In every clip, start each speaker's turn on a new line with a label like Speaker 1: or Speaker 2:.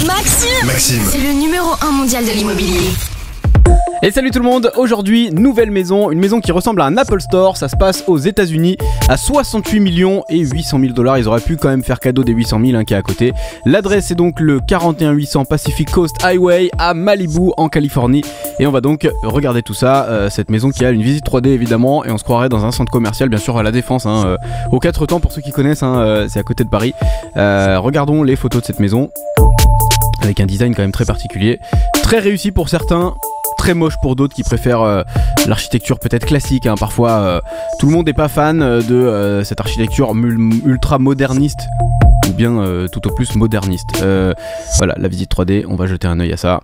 Speaker 1: Maxime, c'est le numéro 1 mondial de l'immobilier.
Speaker 2: Et salut tout le monde, aujourd'hui nouvelle maison, une maison qui ressemble à un Apple Store, ça se passe aux États-Unis à 68 millions et 800 000 $. Ils auraient pu quand même faire cadeau des 800 000 qui est à côté. L'adresse est donc le 41800 Pacific Coast Highway à Malibu en Californie. Et on va donc regarder tout ça, cette maison qui a une visite 3D évidemment, et on se croirait dans un centre commercial, bien sûr à la Défense, aux 4 temps pour ceux qui connaissent, c'est à côté de Paris. Regardons les photos de cette maison, avec un design quand même très particulier, très réussi pour certains, très moche pour d'autres qui préfèrent l'architecture peut-être classique, parfois tout le monde n'est pas fan de cette architecture ultra moderniste ou bien tout au plus moderniste. Voilà, la visite 3D, on va jeter un œil à ça.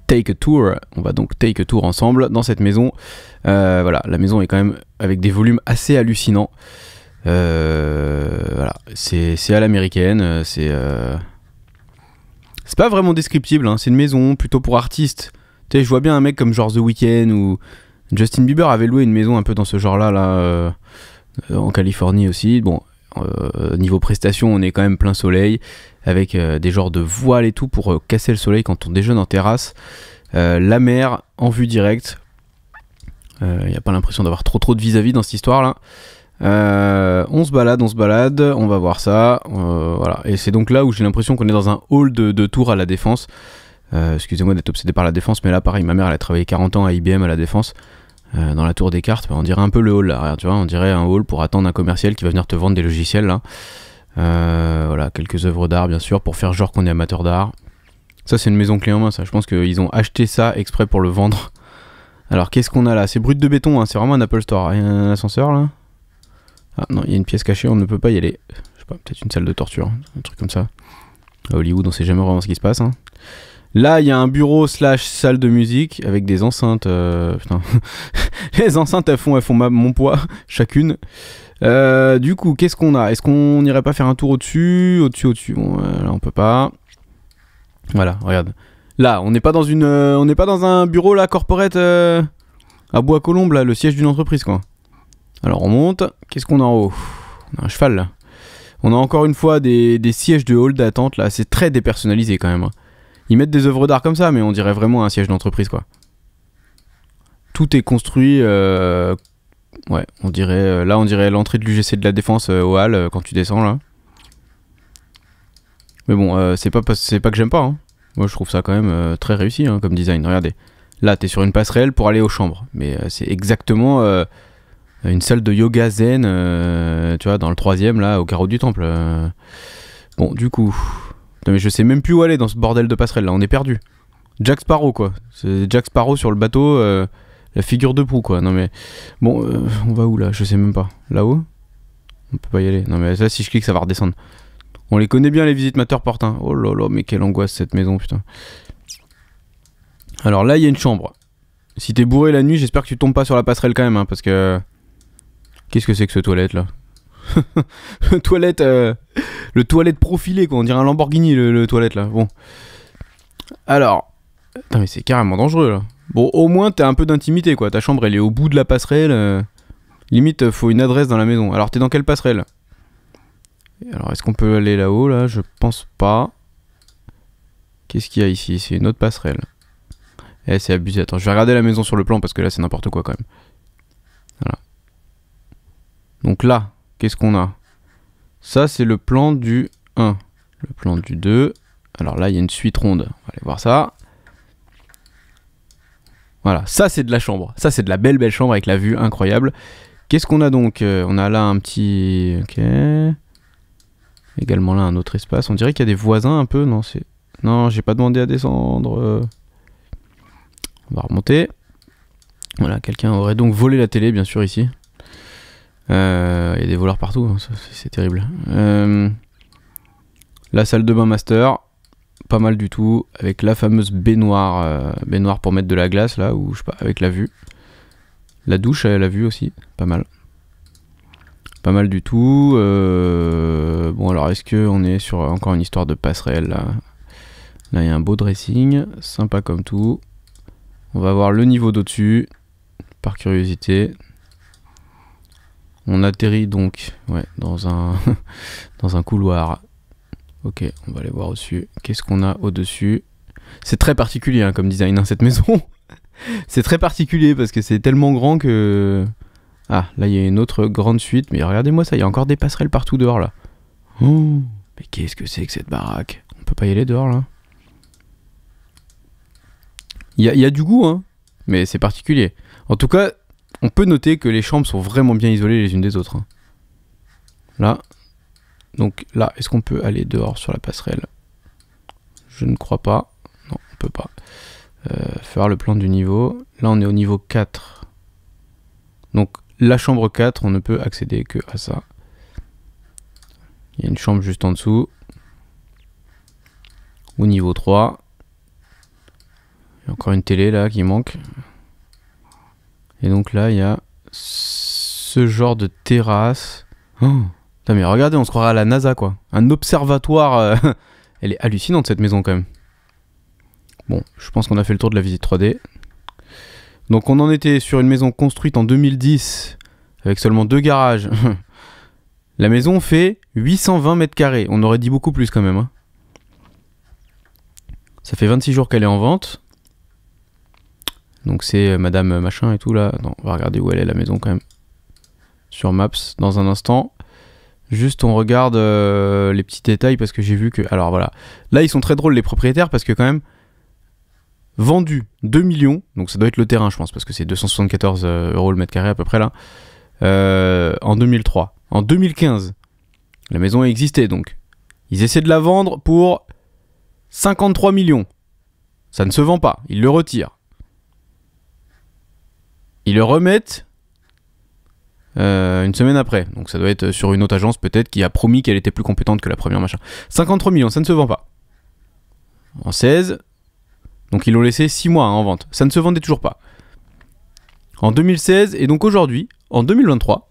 Speaker 2: Take a tour, on va donc take a tour ensemble dans cette maison. Voilà, la maison est quand même avec des volumes assez hallucinants. Voilà, c'est à l'américaine, c'est pas vraiment descriptible, c'est une maison plutôt pour artistes. Tu sais, je vois bien un mec comme genre The Weeknd ou Justin Bieber avait loué une maison un peu dans ce genre-là, en Californie aussi. Bon, niveau prestation, on est quand même plein soleil, avec des genres de voiles et tout pour casser le soleil quand on déjeune en terrasse. La mer en vue directe. Il n'y a pas l'impression d'avoir trop de vis-à-vis dans cette histoire-là. On se balade, on va voir ça. Voilà. Et c'est donc là où j'ai l'impression qu'on est dans un hall de tour à la Défense. Excusez-moi d'être obsédé par la Défense, mais là pareil, ma mère elle a travaillé 40 ans à IBM à la Défense, dans la tour des cartes. On dirait un peu le hall là, regarde, tu vois, on dirait un hall pour attendre un commercial qui va venir te vendre des logiciels là. Voilà, quelques œuvres d'art bien sûr pour faire genre qu'on est amateur d'art. Ça c'est une maison clé en main, ça. Je pense qu'ils ont acheté ça exprès pour le vendre. Alors qu'est-ce qu'on a là? C'est brut de béton, c'est vraiment un Apple Store. Il y a un ascenseur là? Ah non, il y a une pièce cachée, on ne peut pas y aller. Je sais pas, peut-être une salle de torture, un truc comme ça. À Hollywood on sait jamais vraiment ce qui se passe. Là, il y a un bureau / salle de musique avec des enceintes. Putain, les enceintes elles font mon poids chacune. Du coup, qu'est-ce qu'on a? Est-ce qu'on n'irait pas faire un tour au-dessus? Bon, là, on peut pas. Voilà, regarde. Là, on n'est pas dans un bureau là corporate à Bois-Colombes là, le siège d'une entreprise quoi. Alors on monte. Qu'est-ce qu'on a en haut? On a un cheval là. On a encore une fois des sièges de hall d'attente là. C'est très dépersonnalisé quand même. Ils mettent des œuvres d'art comme ça, mais on dirait vraiment un siège d'entreprise quoi. Tout est construit, ouais, on dirait l'entrée de l'UGC de la Défense au hall quand tu descends là. Mais bon, c'est pas que j'aime pas. Moi je trouve ça quand même très réussi comme design. Regardez, là t'es sur une passerelle pour aller aux chambres, mais c'est exactement une salle de yoga zen, tu vois, dans le 3e là, au carreau du temple. Bon, du coup. Non mais je sais même plus où aller dans ce bordel de passerelle là, on est perdu. Jack Sparrow quoi, c'est Jack Sparrow sur le bateau, la figure de proue quoi. Non mais bon, on va où là? Je sais même pas. Là-haut? On peut pas y aller. Non mais là si je clique ça va redescendre. On les connaît bien les visites portes. Oh là là, mais quelle angoisse cette maison putain. Alors là il y a une chambre. Si t'es bourré la nuit, j'espère que tu tombes pas sur la passerelle quand même parce que... Qu'est-ce que c'est que ce toilette là? le toilette profilé quoi, on dirait un Lamborghini le toilette là. Bon. Alors. Putain mais c'est carrément dangereux là. Bon au moins t'as un peu d'intimité quoi. Ta chambre elle est au bout de la passerelle. Limite faut une adresse dans la maison. Alors t'es dans quelle passerelle? Alors est-ce qu'on peut aller là-haut là? Je pense pas. Qu'est-ce qu'il y a ici? C'est une autre passerelle. Eh c'est abusé. Attends je vais regarder la maison sur le plan parce que là c'est n'importe quoi quand même. Voilà. Donc là. Qu'est-ce qu'on a? Ça, c'est le plan du 1. Le plan du 2. Alors là, il y a une suite ronde. On va aller voir ça. Voilà, ça, c'est de la chambre. Ça, c'est de la belle chambre avec la vue incroyable. Qu'est-ce qu'on a donc? On a là un petit... Ok. Également là, un autre espace. On dirait qu'il y a des voisins un peu. Non, j'ai pas demandé à descendre. On va remonter. Voilà, quelqu'un aurait donc volé la télé, bien sûr, ici. Il y a des voleurs partout, c'est terrible. La salle de bain master, pas mal du tout, avec la fameuse baignoire pour mettre de la glace là, ou je sais pas, avec la vue. La douche, la vue aussi, pas mal. Pas mal du tout. Bon alors est-ce qu'on est sur encore une histoire de passerelle là? Là il y a un beau dressing, sympa comme tout. On va voir le niveau d'au-dessus, par curiosité. On atterrit donc dans un couloir Ok, on va aller voir au-dessus. Qu'est-ce qu'on a au-dessus? C'est très particulier hein, comme design, hein, cette maison. C'est très particulier parce que c'est tellement grand que... Ah, là il y a une autre grande suite. Mais regardez-moi ça, il y a encore des passerelles partout dehors là. Oh, mais qu'est-ce que c'est que cette baraque? On peut pas y aller dehors là? Il y a du goût, hein, mais c'est particulier. En tout cas, on peut noter que les chambres sont vraiment bien isolées les unes des autres. Hein. Là. Donc là, est-ce qu'on peut aller dehors sur la passerelle? Je ne crois pas. Non, on peut pas. Faire le plan du niveau. Là, on est au niveau 4. Donc, la chambre 4, on ne peut accéder que à ça. Il y a une chambre juste en dessous. Au niveau 3. Il y a encore une télé là qui manque. Et donc là, il y a ce genre de terrasse. Oh. Putain, mais regardez, on se croirait à la NASA quoi. Un observatoire. Elle est hallucinante cette maison quand même. Bon, je pense qu'on a fait le tour de la visite 3D. Donc on en était sur une maison construite en 2010 avec seulement 2 garages. La maison fait 820 mètres carrés. On aurait dit beaucoup plus quand même. Hein. Ça fait 26 jours qu'elle est en vente. Donc c'est madame machin et tout là. Non, on va regarder où elle est la maison quand même. Sur Maps dans un instant. Juste on regarde les petits détails parce que j'ai vu que... Alors voilà. Là ils sont très drôles les propriétaires parce que quand même... Vendu 2 millions. Donc ça doit être le terrain je pense parce que c'est 274 € le mètre carré à peu près là. En 2003. En 2015. La maison a existé donc. Ils essaient de la vendre pour 53 millions. Ça ne se vend pas. Ils le retirent. Ils le remettent une semaine après. Donc ça doit être sur une autre agence peut-être qui a promis qu'elle était plus compétente que la première machin. 53 millions, ça ne se vend pas. En 16. Donc ils l'ont laissé 6 mois hein, en vente. Ça ne se vendait toujours pas. En 2016 et donc aujourd'hui, en 2023,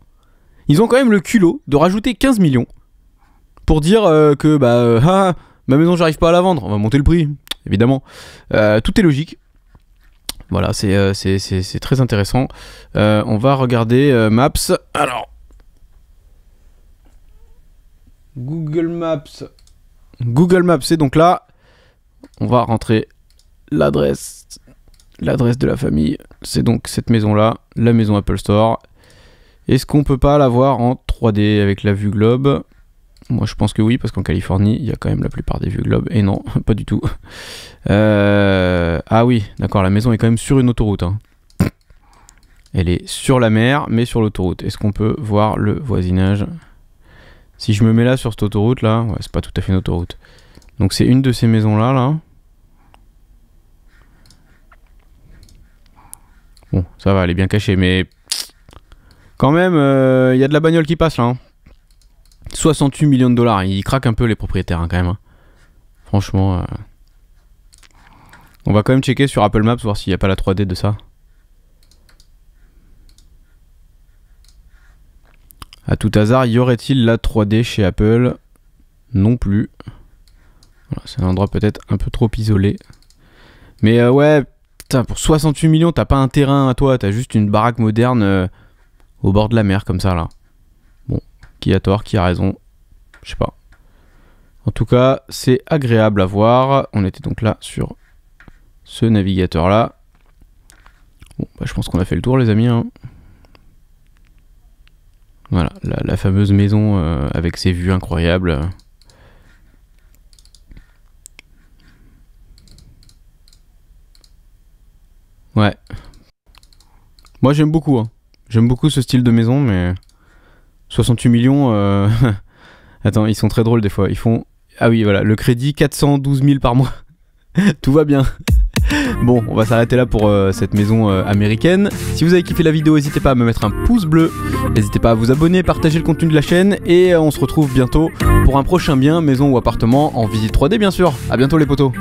Speaker 2: ils ont quand même le culot de rajouter 15 millions pour dire que ma maison j'arrive pas à la vendre. On va monter le prix, évidemment. Tout est logique. Voilà, c'est très intéressant. On va regarder Maps. Alors, Google Maps. Google Maps, c'est donc là. On va rentrer l'adresse de la famille. C'est donc cette maison-là, la maison Apple Store. Est-ce qu'on peut pas la voir en 3D avec la vue globe? Moi je pense que oui, parce qu'en Californie, il y a quand même la plupart des vues globes. Et non, pas du tout. Ah oui, d'accord, la maison est quand même sur une autoroute. Hein. Elle est sur la mer, mais sur l'autoroute. Est-ce qu'on peut voir le voisinage? Si je me mets là sur cette autoroute là, ouais, c'est pas tout à fait une autoroute. Donc c'est une de ces maisons là. Bon, ça va, elle est bien cachée, mais quand même, il y a de la bagnole qui passe là. Hein. 68 millions de dollars, ils craquent un peu les propriétaires hein, quand même. Hein. Franchement, on va quand même checker sur Apple Maps, voir s'il n'y a pas la 3D de ça. À tout hasard, y aurait-il la 3D chez Apple? Non plus. Voilà, c'est un endroit peut-être un peu trop isolé. Mais ouais, putain, pour 68 millions, t'as pas un terrain à toi, t'as juste une baraque moderne au bord de la mer comme ça là. Bon, qui a tort, qui a raison, je sais pas. En tout cas, c'est agréable à voir. On était donc là sur ce navigateur là. Bon, bah, je pense qu'on a fait le tour les amis. Hein. Voilà, la fameuse maison avec ses vues incroyables. Ouais. Moi j'aime beaucoup. Hein. J'aime beaucoup ce style de maison, mais 68 millions... Attends, ils sont très drôles des fois. Ils font... Ah oui, voilà, le crédit 412 000 par mois. Tout va bien. Bon, on va s'arrêter là pour cette maison américaine. Si vous avez kiffé la vidéo, n'hésitez pas à me mettre un pouce bleu. N'hésitez pas à vous abonner, partager le contenu de la chaîne. Et on se retrouve bientôt pour un prochain bien, maison ou appartement, en visite 3D bien sûr. A bientôt les potos.